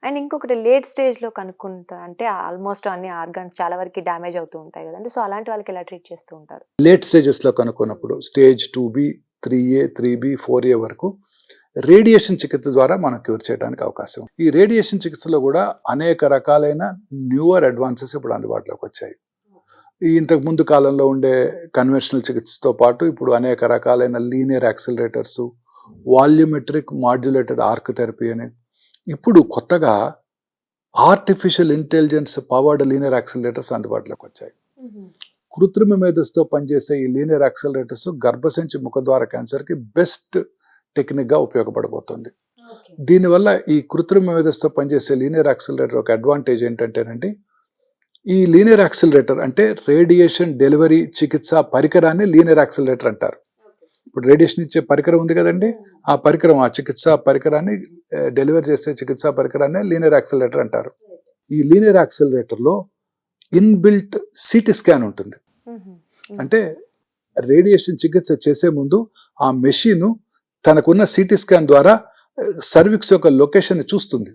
And ఇంకొకటి late స్టేజ్‌లో కనుక్కుంటా అంటే ఆల్‌మోస్ట్ అన్ని ఆర్గాన్స్ చాలా వరకి డ్యామేజ్ అవుతూ ఉంటాయి గదండీ! సో, అలాంటి వాళ్ళకి ఎలా ట్రీట్ చేస్తూ ఉంటారు? లేట్ స్టేజెస్‌లో కనుక్కున్నప్పుడు స్టేజ్ 2బి, 3ఏ, 3బి, 4ఏ వరకు రేడియేషన్ చికిత్స ద్వారా మనం క్యూర్ చేయడానికి అవకాశం ఉంది. ఈ రేడియేషన్ చికిత్సలో కూడా అనేక రకాలైన న్యూవర్ అడ్వాన్సెస్ ఇప్పుడు అందుబాటులోకి వచ్చాయి. ఈ ఇంతకు ముందు కాలంలో ఉండే కన్వెన్షనల్ చికిత్సతో పాటు ఇప్పుడు అనేక రకాలైన linear accelerators, volumetric modulated arc therapy అని ఇప్పుడు కొత్తగా artificial intelligence powered linear accelerators అందుబాటులోకి వచ్చాయి. కృత్రిమ మేధస్సుతో పనిచేసే ఈ లీనియర్ యాక్సిలరేటర్స్ గర్భసంచి ముఖద్వార క్యాన్సర్కి బెస్ట్ టెక్నిక్గా ఉపయోగపడబోతుంది. దీనివల్ల ఈ కృత్రిమ మేధస్సుతో పనిచేసే లీనియర్ యాక్సిలరేటర్ ఒక అడ్వాంటేజ్ ఏంటంటేనండి, ఈ లీనియర్ యాక్సిలరేటర్ అంటే రేడియేషన్ డెలివరీ చికిత్స పరికరాన్ని లీనియర్ యాక్సిలరేటర్ అంటారు. ఇప్పుడు రేడియేషన్ ఇచ్చే పరికరం ఉంది కదండి, ఆ పరికరం, ఆ చికిత్సా పరికరాన్ని డెలివరీ చేసే చికిత్సా పరికరాన్ని లీనియర్ యాక్సిలరేటర్ అంటారు. ఈ లీనియర్ యాక్సిలరేటర్లో ఇన్బిల్ట్ సిటీ స్కాన్ ఉంటుంది. అంటే రేడియేషన్ చికిత్స చేసే ముందు ఆ మెషిన్ తనకున్న సిటీ స్కాన్ ద్వారా సర్విక్స్ యొక్క లొకేషన్ చూస్తుంది.